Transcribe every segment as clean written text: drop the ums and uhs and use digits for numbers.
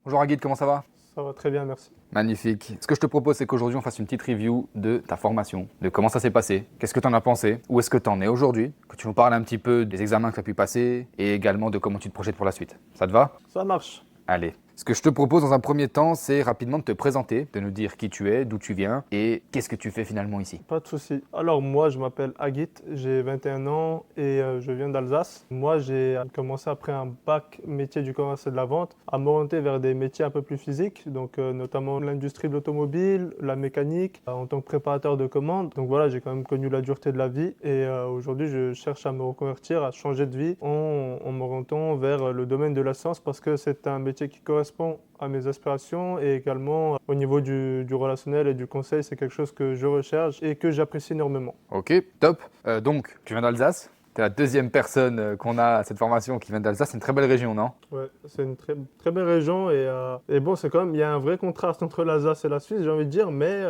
Bonjour Aguide, comment ça va? Ça va très bien, merci. Magnifique. Ce que je te propose, c'est qu'aujourd'hui, on fasse une petite review de ta formation, de comment ça s'est passé, qu'est-ce que tu en as pensé, où est-ce que tu en es aujourd'hui, que tu nous parles un petit peu des examens que tu as pu passer et également de comment tu te projettes pour la suite. Ça te va? Ça marche. Allez. Ce que je te propose dans un premier temps, c'est rapidement de te présenter, de nous dire qui tu es, d'où tu viens et qu'est-ce que tu fais finalement ici. Pas de souci. Alors moi, je m'appelle Agit, j'ai 21 ans et je viens d'Alsace. Moi, j'ai commencé après un bac métier du commerce et de la vente à m'orienter vers des métiers un peu plus physiques, donc notamment l'industrie de l'automobile, la mécanique, en tant que préparateur de commandes. Donc voilà, j'ai quand même connu la dureté de la vie et aujourd'hui, je cherche à me reconvertir, à changer de vie en m'orientant vers le domaine de la science parce que c'est un métier qui correspond à mes aspirations et également au niveau du relationnel et du conseil, c'est quelque chose que je recherche et que j'apprécie énormément. Ok, top. Donc, tu viens d'Alsace. Tu es la deuxième personne qu'on a à cette formation qui vient d'Alsace. C'est une très belle région, non? Ouais, c'est une très belle région et bon, c'est quand même, il y a un vrai contraste entre l'Alsace et la Suisse, j'ai envie de dire, mais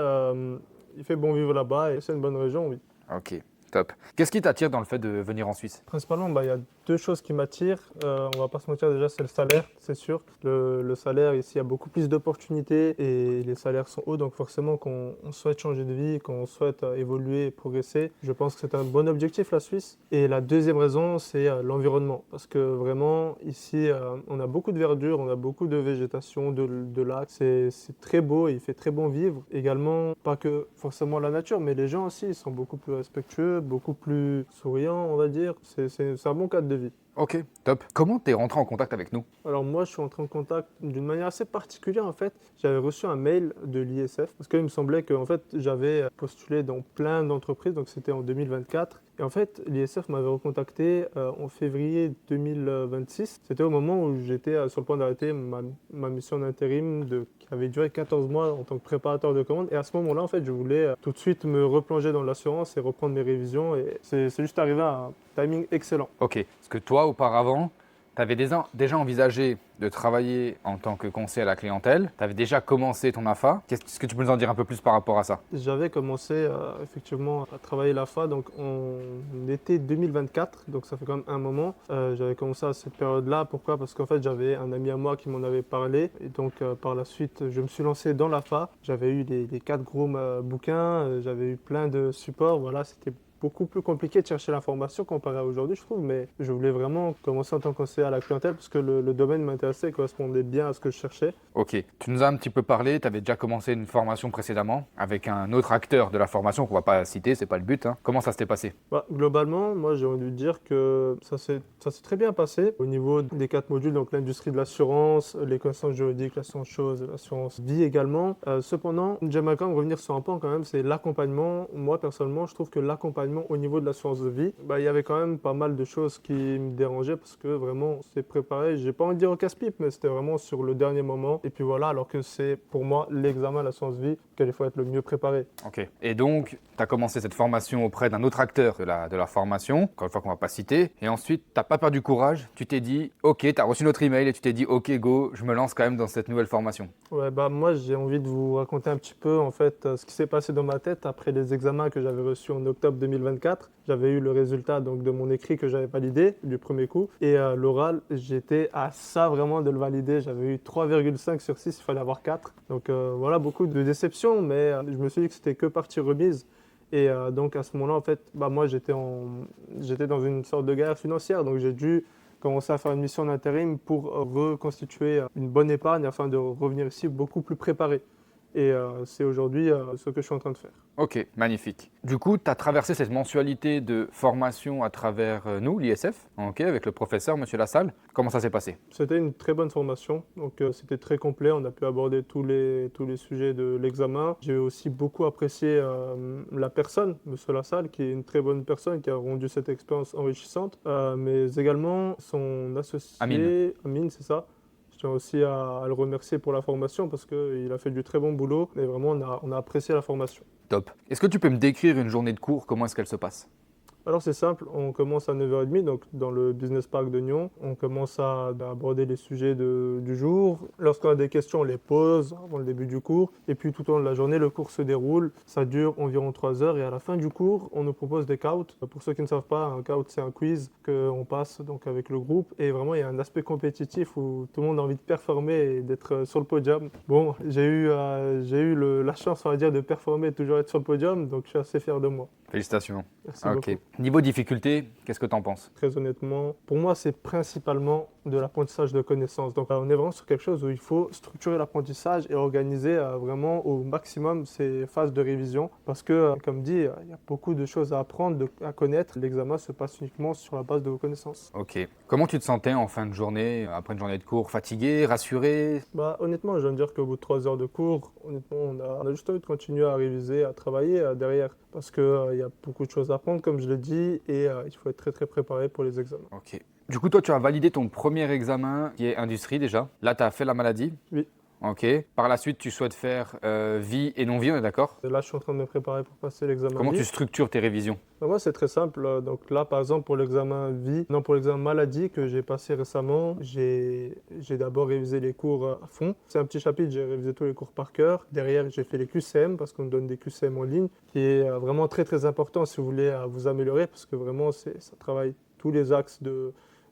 il fait bon vivre là-bas et c'est une bonne région, oui. Ok, top. Qu'est-ce qui t'attire dans le fait de venir en Suisse? Principalement, bah, il y a deux choses qui m'attirent. On va pas se mentir, déjà, c'est le salaire, c'est sûr. Le salaire, ici, il y a beaucoup plus d'opportunités et les salaires sont hauts. Donc forcément, quand on souhaite changer de vie, quand on souhaite évoluer et progresser, je pense que c'est un bon objectif, la Suisse. Et la deuxième raison, c'est l'environnement. Parce que vraiment, ici, on a beaucoup de verdure, on a beaucoup de végétation, de lacs. C'est très beau et il fait très bon vivre. Également, pas que forcément la nature, mais les gens aussi, ils sont beaucoup plus respectueux, beaucoup plus souriants, on va dire. C'est un bon cadre de vie. Ok, top. Comment t'es rentré en contact avec nous? Alors moi, je suis entré en contact d'une manière assez particulière en fait. J'avais reçu un mail de l'ISF parce qu'il me semblait que en fait, j'avais postulé dans plein d'entreprises, donc c'était en 2024. Et en fait, l'ISF m'avait recontacté en février 2026. C'était au moment où j'étais sur le point d'arrêter ma mission d'intérim qui avait duré 14 mois en tant que préparateur de commandes. Et à ce moment-là, en fait, je voulais tout de suite me replonger dans l'assurance et reprendre mes révisions. Et c'est juste arrivé à un timing excellent. Ok, parce que toi, auparavant, tu avais déjà envisagé de travailler en tant que conseiller à la clientèle. Tu avais déjà commencé ton AFA. Qu'est-ce que tu peux nous en dire un peu plus par rapport à ça? J'avais commencé effectivement à travailler l'AFA donc en été 2024, donc ça fait quand même un moment. J'avais commencé à cette période-là. Pourquoi? Parce qu'en fait j'avais un ami à moi qui m'en avait parlé et donc par la suite je me suis lancé dans l'AFA. J'avais eu les quatre gros bouquins, j'avais eu plein de supports. Voilà, c'était beaucoup plus compliqué de chercher l'information comparé à aujourd'hui, je trouve, mais je voulais vraiment commencer en tant que conseiller à la clientèle parce que le domaine m'intéressait et correspondait bien à ce que je cherchais. Ok, tu nous as un petit peu parlé, tu avais déjà commencé une formation précédemment avec un autre acteur de la formation qu'on va pas citer, c'est pas le but, hein. Comment ça s'était passé? Bah, globalement, moi j'ai envie de dire que ça s'est très bien passé au niveau des quatre modules, donc l'industrie de l'assurance, les connaissances juridiques, l'assurance chose, l'assurance vie également. Cependant, j'aimerais quand même revenir sur un point quand même, c'est l'accompagnement. Moi personnellement, je trouve que l'accompagnement au niveau de l'assurance de vie, bah, il y avait quand même pas mal de choses qui me dérangeaient parce que vraiment c'est préparé, j'ai pas envie de dire au casse-pipe, mais c'était vraiment sur le dernier moment. Et puis voilà, alors que c'est pour moi l'examen de l'assurance vie, qu'il faut être le mieux préparé. Ok, et donc tu as commencé cette formation auprès d'un autre acteur de la formation, encore une fois qu'on va pas citer, et ensuite tu n'as pas perdu courage, tu t'es dit ok, tu as reçu notre email et tu t'es dit ok go, je me lance quand même dans cette nouvelle formation. Ouais, bah moi j'ai envie de vous raconter un petit peu en fait ce qui s'est passé dans ma tête après les examens que j'avais reçus en octobre 2024. J'avais eu le résultat donc de mon écrit que j'avais validé du premier coup et l'oral, j'étais à ça vraiment de le valider. J'avais eu 3,5 sur 6, il fallait avoir 4. Donc voilà, beaucoup de déception, mais je me suis dit que c'était que partie remise. Et donc à ce moment-là, en fait, bah, moi j'étais dans une sorte de galère financière, donc j'ai dû commencer à faire une mission d'intérim pour reconstituer une bonne épargne afin de revenir ici beaucoup plus préparé. Et c'est aujourd'hui ce que je suis en train de faire. Ok, magnifique. Du coup, tu as traversé cette mensualité de formation à travers nous, l'ISF, ok, avec le professeur, Monsieur Lassalle. Comment ça s'est passé? C'était une très bonne formation, donc c'était très complet. On a pu aborder tous les sujets de l'examen. J'ai aussi beaucoup apprécié la personne, Monsieur Lassalle, qui est une très bonne personne, qui a rendu cette expérience enrichissante, mais également son Amine. associé, Amine, c'est ça. Je tiens aussi à le remercier pour la formation parce qu'il a fait du très bon boulot et vraiment on a apprécié la formation. Top. Est-ce que tu peux me décrire une journée de cours? Comment est-ce qu'elle se passe? Alors c'est simple, on commence à 9h30, donc dans le Business Park de Nyon. On commence à aborder les sujets du jour. Lorsqu'on a des questions, on les pose avant le début du cours. Et puis tout au long de la journée, le cours se déroule. Ça dure environ 3 heures. Et à la fin du cours, on nous propose des CAUT. Pour ceux qui ne savent pas, un CAUT, c'est un quiz qu'on passe donc avec le groupe. Et vraiment, il y a un aspect compétitif où tout le monde a envie de performer et d'être sur le podium. Bon, j'ai eu la chance, on va dire, de performer et toujours être sur le podium. Donc je suis assez fier de moi. Félicitations. Merci Ok. beaucoup. Niveau difficulté, qu'est-ce que tu en penses? Très honnêtement, pour moi, c'est principalement de l'apprentissage de connaissances. Donc, on est vraiment sur quelque chose où il faut structurer l'apprentissage et organiser vraiment au maximum ces phases de révision. Parce que, comme dit, il y a beaucoup de choses à apprendre, à connaître. L'examen se passe uniquement sur la base de vos connaissances. Ok. Comment tu te sentais en fin de journée, après une journée de cours? Fatigué, rassuré? Honnêtement, je viens de dire qu'au bout de 3 heures de cours, honnêtement, on a juste envie de continuer à réviser, à travailler derrière. Parce qu'il y a beaucoup de choses à apprendre, comme je l'ai dit, et il faut être très très préparé pour les examens. Ok. Du coup, toi, tu as validé ton premier examen qui est industrie déjà. Là, tu as fait la maladie. Oui. Ok. Par la suite, tu souhaites faire vie et non-vie, on est d'accord? Et là, je suis en train de me préparer pour passer l'examen Comment vie. tu structures tes révisions? Moi, c'est très simple. Donc là, par exemple, pour l'examen vie, non, pour l'examen maladie que j'ai passé récemment, j'ai d'abord révisé les cours à fond. C'est un petit chapitre, j'ai révisé tous les cours par cœur. Derrière, j'ai fait les QCM parce qu'on me donne des QCM en ligne, qui est vraiment très très important si vous voulez vous améliorer parce que vraiment, ça travaille tous les axes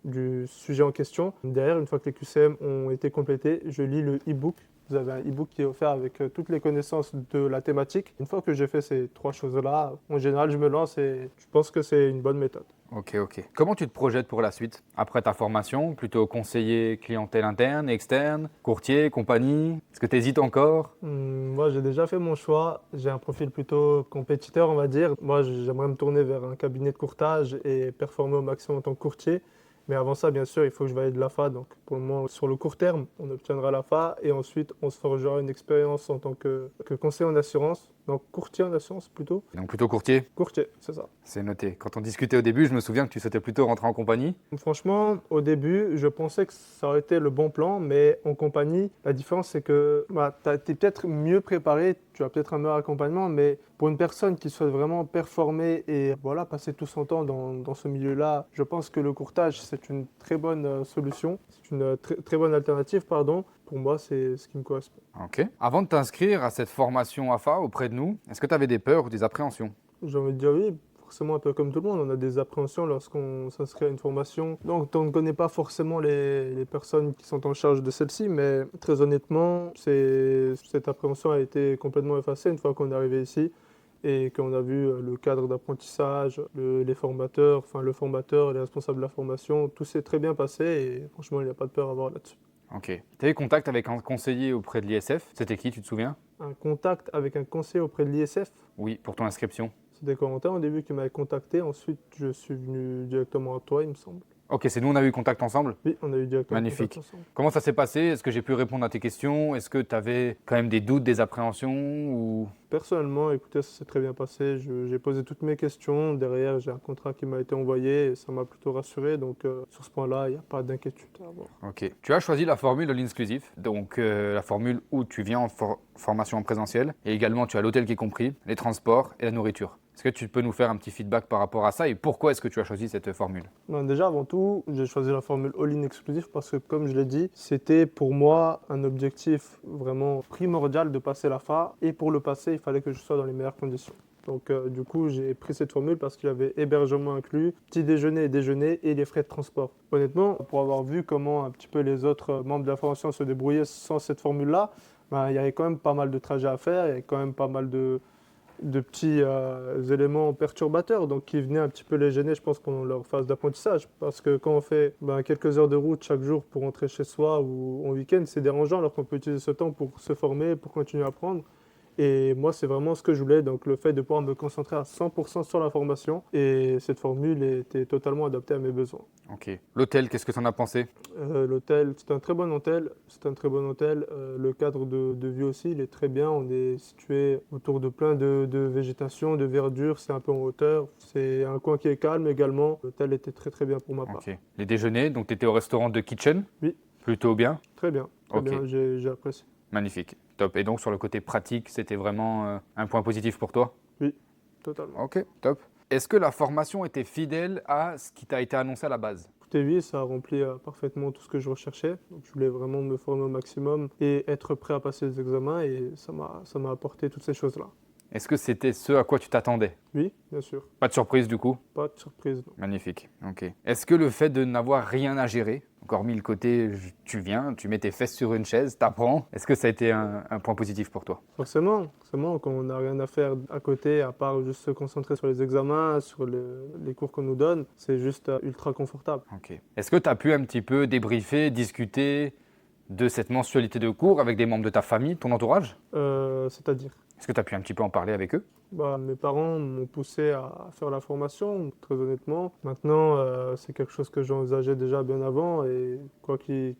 du sujet en question. Derrière, une fois que les QCM ont été complétés, je lis le e-book. Vous avez un e-book qui est offert avec toutes les connaissances de la thématique. Une fois que j'ai fait ces 3 choses-là, en général, je me lance et je pense que c'est une bonne méthode. Ok. Comment tu te projettes pour la suite? Après ta formation, plutôt conseiller clientèle interne, externe, courtier, compagnie? Est-ce que tu hésites encore? Moi, j'ai déjà fait mon choix. J'ai un profil plutôt compétiteur, on va dire. Moi, j'aimerais me tourner vers un cabinet de courtage et performer au maximum en tant que courtier. Mais avant ça, bien sûr, il faut que je valide l'AFA. Donc, pour le moment, sur le court terme, on obtiendra l'AFA et ensuite, on se forgera une expérience en tant que conseiller en assurance. Donc, courtier en assurance plutôt. Donc plutôt courtier? Courtier, c'est ça. C'est noté. Quand on discutait au début, je me souviens que tu souhaitais plutôt rentrer en compagnie. Franchement, au début, je pensais que ça aurait été le bon plan, mais en compagnie, la différence, c'est que tu es peut-être mieux préparé, tu as peut-être un meilleur accompagnement, mais pour une personne qui souhaite vraiment performer et voilà, passer tout son temps dans ce milieu-là, je pense que le courtage, c'est une très bonne solution, c'est une très bonne alternative, pardon. Pour moi, c'est ce qui me correspond. Ok. Avant de t'inscrire à cette formation AFA auprès de nous, est-ce que tu avais des peurs ou des appréhensions? J'ai envie de dire oui. Forcément, un peu comme tout le monde, on a des appréhensions lorsqu'on s'inscrit à une formation. Donc, on ne connaît pas forcément les personnes qui sont en charge de celle-ci, mais très honnêtement, cette appréhension a été complètement effacée une fois qu'on est arrivé ici et qu'on a vu le cadre d'apprentissage, les formateurs, enfin le formateur, les responsables de la formation, tout s'est très bien passé et franchement, il n'y a pas de peur à avoir là-dessus. Ok. Tu as eu contact avec un conseiller auprès de l'ISF? C'était qui, tu te souviens? Un contact avec un conseiller auprès de l'ISF? Oui, pour ton inscription. C'était Corentin au début qui m'avait contacté, ensuite je suis venu directement à toi, il me semble. Ok, c'est nous, on a eu contact ensemble? Oui, on a eu directement Magnifique. contact ensemble. Comment ça s'est passé? Est-ce que j'ai pu répondre à tes questions? Est-ce que tu avais quand même des doutes, des appréhensions ou... Personnellement, écoutez, ça s'est très bien passé. J'ai posé toutes mes questions. Derrière, j'ai un contrat qui m'a été envoyé et ça m'a plutôt rassuré. Donc, sur ce point-là, il n'y a pas d'inquiétude à avoir. Ok. Tu as choisi la formule de l'inclusif, donc la formule où tu viens en formation en présentiel et également tu as l'hôtel qui est compris, les transports et la nourriture. Est-ce que tu peux nous faire un petit feedback par rapport à ça et pourquoi est-ce que tu as choisi cette formule? Déjà, avant tout, j'ai choisi la formule all-in exclusif parce que, comme je l'ai dit, c'était pour moi un objectif vraiment primordial de passer l'AFA. Et pour le passer, il fallait que je sois dans les meilleures conditions. Donc, du coup, j'ai pris cette formule parce qu'il y avait hébergement inclus, petit déjeuner et déjeuner et les frais de transport. Honnêtement, pour avoir vu comment un petit peu les autres membres de la formation se débrouillaient sans cette formule-là, il y avait quand même pas mal de trajets à faire, il y avait quand même pas mal de petits éléments perturbateurs donc qui venaient un petit peu les gêner, je pense, pendant leur phase d'apprentissage. Parce que quand on fait quelques heures de route chaque jour pour rentrer chez soi ou en week-end, c'est dérangeant alors qu'on peut utiliser ce temps pour se former, pour continuer à apprendre. Et moi, c'est vraiment ce que je voulais, donc le fait de pouvoir me concentrer à 100% sur la formation. Et cette formule était totalement adaptée à mes besoins. Ok. L'hôtel, qu'est-ce que tu en as pensé? L'hôtel, c'est un très bon hôtel. Le cadre de vie aussi, il est très bien. On est situé autour de plein de végétation, de verdure. C'est un peu en hauteur. C'est un coin qui est calme également. L'hôtel était très très bien pour ma part. Ok. Les déjeuners, donc tu étais au restaurant de Kitchen? Oui. Plutôt bien? Très bien. Très Ok. bien, j'ai apprécié. Magnifique. Top. Et donc sur le côté pratique, c'était vraiment un point positif pour toi? Oui, totalement. Ok, top. Est-ce que la formation était fidèle à ce qui t'a été annoncé à la base? Écoutez, oui, ça a rempli parfaitement tout ce que je recherchais. Donc, je voulais vraiment me former au maximum et être prêt à passer les examens et ça m'a apporté toutes ces choses-là. Est-ce que c'était ce à quoi tu t'attendais? Oui, bien sûr. Pas de surprise du coup? Pas de surprise, non. Magnifique, ok. Est-ce que le fait de n'avoir rien à gérer, donc hormis le côté tu viens, tu mets tes fesses sur une chaise, t'apprends, est-ce que ça a été un point positif pour toi? Forcément, quand on n'a rien à faire à côté, à part juste se concentrer sur les examens, sur les cours qu'on nous donne, c'est juste ultra confortable. Ok. Est-ce que tu as pu un petit peu débriefer, discuter de cette mensualité de cours avec des membres de ta famille, ton entourage? C'est-à-dire, Est-ce que tu as pu un petit peu en parler avec eux? bah, mes parents m'ont poussé à faire la formation, très honnêtement. Maintenant, c'est quelque chose que j'envisageais déjà bien avant et quoi qu'il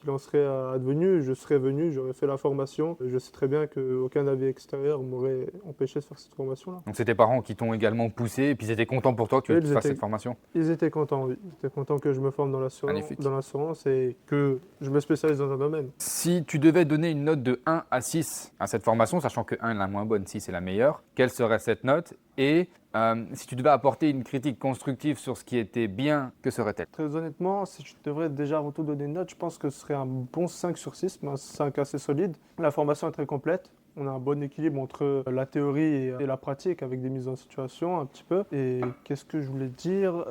en serait advenu, je serais venu, j'aurais fait la formation. Je sais très bien qu'aucun avis extérieur m'aurait empêché de faire cette formation-là. Donc c'est tes parents qui t'ont également poussé et puis ils étaient contents pour toi que Oui, tu fasses cette formation? ils étaient contents, oui. Ils étaient contents que je me forme Magnifique. dans l'assurance et que je me spécialise dans un domaine. Si tu devais donner une note de 1 à 6 à cette formation, sachant que 1 est la moins bonne, 6 est la meilleure, quelle serait cette note? Et si tu devais apporter une critique constructive sur ce qui était bien, que serait-elle? Très honnêtement, si je devrais déjà avant tout donner une note, je pense que ce serait un bon 5 sur 6, mais un 5 assez solide. La formation est très complète. On a un bon équilibre entre la théorie et la pratique avec des mises en situation un petit peu. Et qu'est-ce que je voulais dire?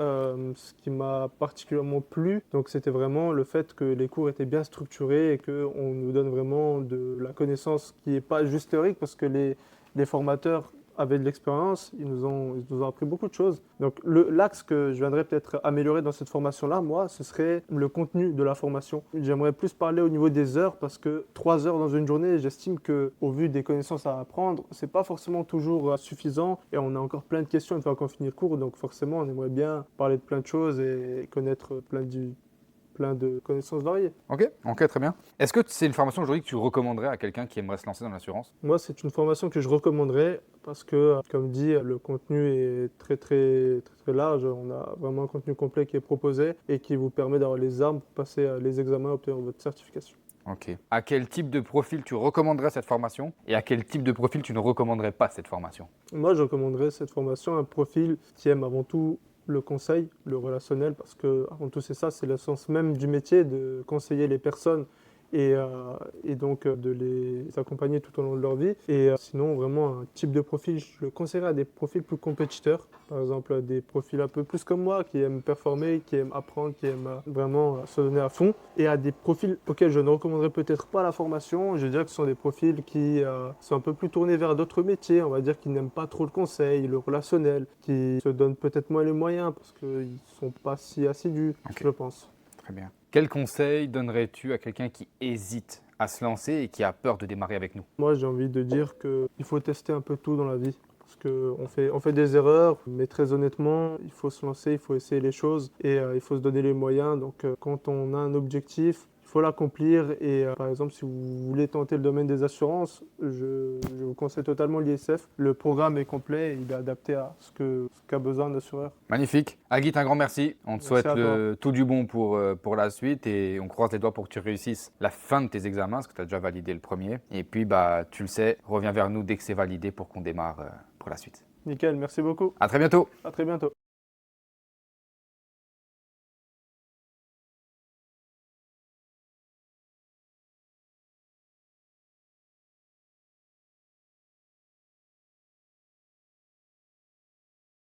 Ce qui m'a particulièrement plu, donc c'était vraiment le fait que les cours étaient bien structurés et qu'on nous donne vraiment de la connaissance qui n'est pas juste théorique parce que les formateurs avaient de l'expérience, ils nous ont appris beaucoup de choses. Donc l'axe que je viendrais peut-être améliorer dans cette formation-là, moi, ce serait le contenu de la formation. J'aimerais plus parler au niveau des heures parce que 3 heures dans une journée, j'estime que au vu des connaissances à apprendre, c'est pas forcément toujours suffisant et on a encore plein de questions une fois qu'on finit le cours. Donc forcément, on aimerait bien parler de plein de choses et connaître plein de connaissances variées. Ok, très bien. Est-ce que c'est une formation aujourd'hui que tu recommanderais à quelqu'un qui aimerait se lancer dans l'assurance? Moi, c'est une formation que je recommanderais parce que, comme dit, le contenu est très large. On a vraiment un contenu complet qui est proposé et qui vous permet d'avoir les armes pour passer les examens et obtenir votre certification. Ok. À quel type de profil tu recommanderais cette formation et à quel type de profil tu ne recommanderais pas cette formation? Moi, je recommanderais cette formation à un profil qui aime avant tout le conseil, le relationnel, parce que avant tout c'est ça, c'est l'essence même du métier, de conseiller les personnes et donc de les accompagner tout au long de leur vie. Et sinon, vraiment un type de profil, je le conseillerais à des profils plus compétiteurs, par exemple des profils un peu plus comme moi, qui aiment performer, qui aiment apprendre, qui aiment vraiment se donner à fond, et à des profils auxquels je ne recommanderais peut-être pas la formation. Je dirais que ce sont des profils qui sont un peu plus tournés vers d'autres métiers, on va dire qu'ils n'aiment pas trop le conseil, le relationnel, qui se donnent peut-être moins les moyens parce qu'ils ne sont pas si assidus, je pense. Très bien. Quel conseil donnerais-tu à quelqu'un qui hésite à se lancer et qui a peur de démarrer avec nous? Moi, j'ai envie de dire qu'il faut tester un peu tout dans la vie. Parce qu'on fait des erreurs, mais très honnêtement, il faut se lancer, il faut essayer les choses et il faut se donner les moyens. Donc, quand on a un objectif, il faut l'accomplir. Et par exemple, si vous voulez tenter le domaine des assurances, je vous conseille totalement l'ISF. Le programme est complet et il est adapté à ce qu'a besoin un assureur. Magnifique. Agit, un grand merci. On te Merci souhaite à toi. tout du bon pour la suite et on croise les doigts pour que tu réussisses la fin de tes examens, parce que tu as déjà validé le premier. Et puis, bah, tu le sais, reviens vers nous dès que c'est validé pour qu'on démarre pour la suite. Nickel, merci beaucoup. À très bientôt. À très bientôt.